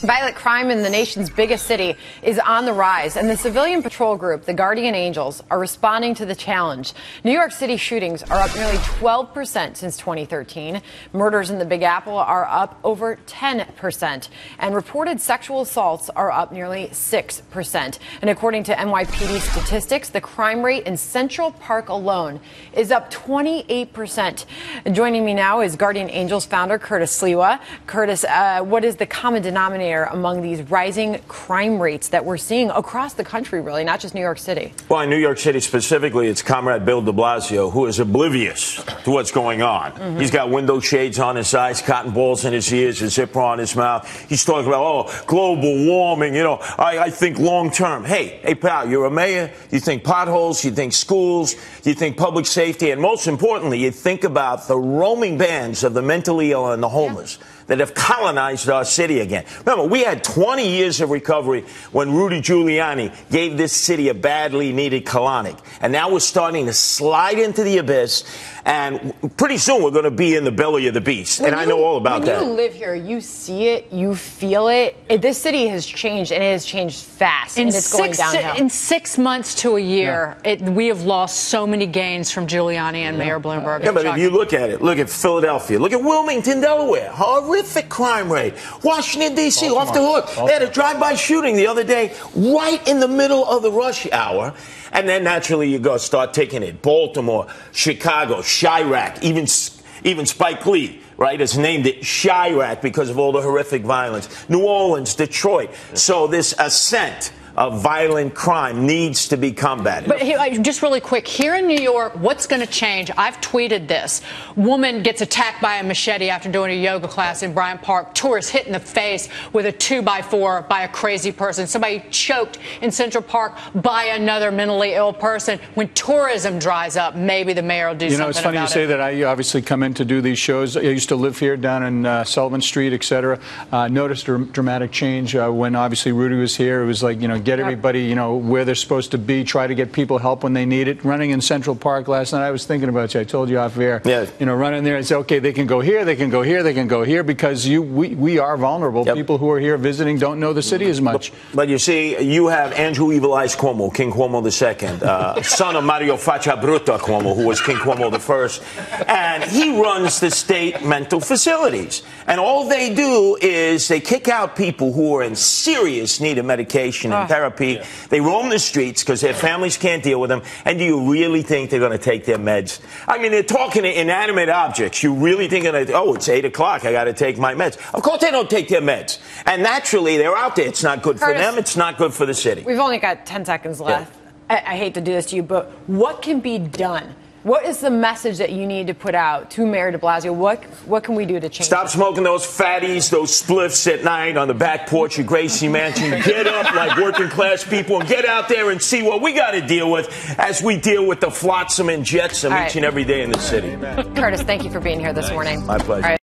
Violent crime in the nation's biggest city is on the rise, and the civilian patrol group, the Guardian Angels, are responding to the challenge. New York City shootings are up nearly 12% since 2013. Murders in the Big Apple are up over 10%, and reported sexual assaults are up nearly 6%. And according to NYPD statistics, the crime rate in Central Park alone is up 28%. And joining me now is Guardian Angels founder Curtis Sliwa. Curtis, what is the common denominator among these rising crime rates that we're seeing across the country, really, not just New York City? Well, in New York City specifically, it's Comrade Bill de Blasio, who is oblivious to what's going on. He's got window shades on his eyes, cotton balls in his ears, a zipper on his mouth. He's talking about, oh, global warming, you know, I think long term. Hey, pal, you're a mayor. You think potholes, you think schools, you think public safety, and most importantly, you think about the roaming bands of the mentally ill and the homeless that have colonized our city again. Remember, we had 20 years of recovery when Rudy Giuliani gave this city a badly needed colonic. And now we're starting to slide into the abyss. And pretty soon we're going to be in the belly of the beast. And I know all about that. When you live here, you see it, you feel it. This city has changed, and it has changed fast. And it's going downhill. In 6 months to a year, we have lost so many gains from Giuliani and Mayor Bloomberg. Yeah, but if you look at it, look at Philadelphia, look at Wilmington, Delaware, horrific crime rate. Washington, D.C., off the hook. They had a drive-by shooting the other day right in the middle of the rush hour. And then naturally you go start taking it. Baltimore, Chicago, Chirac, even Spike Lee, right, has named it Chirac because of all the horrific violence. New Orleans, Detroit. So this ascent of violent crime needs to be combated. But just really quick, here in New York, what's going to change? I've tweeted this. Woman gets attacked by a machete after doing a yoga class in Bryant Park. Tourist hit in the face with a 2x4 by a crazy person. Somebody choked in Central Park by another mentally ill person. When tourism dries up, maybe the mayor will do something about it. It's funny you say that. I obviously come in to do these shows. I used to live here down in Sullivan Street, etc. Noticed a dramatic change when obviously Rudy was here. It was like, get everybody, where they're supposed to be, try to get people help when they need it. Running in Central Park last night, I was thinking about you. I told you off air. Yeah. Running there and say, okay, they can go here, they can go here, they can go here, because we are vulnerable. Yep. People who are here visiting don't know the city as much. But you see, you have Andrew Evil Eyes Cuomo, King Cuomo II, son of Mario Faccia Brutta Cuomo, who was King Cuomo I, and he runs the state mental facilities. And all they do is they kick out people who are in serious need of medication and therapy. Yeah. They roam the streets because their families can't deal with them. And do you really think they're going to take their meds? I mean, they're talking to inanimate objects. You really think, oh, it's 8 o'clock, I got to take my meds. Of course they don't take their meds. And naturally, they're out there. It's not good for them. It's not good for the city. We've only got 10 seconds left. Yeah. I hate to do this to you, but what can be done? What is the message that you need to put out to Mayor de Blasio? What can we do to change? Stop smoking those fatties, those spliffs at night on the back porch of Gracie Mansion. Get up like working class people and get out there and see what we got to deal with as we deal with the flotsam and jetsam each and every day in the city. Curtis, thank you for being here this morning. My pleasure.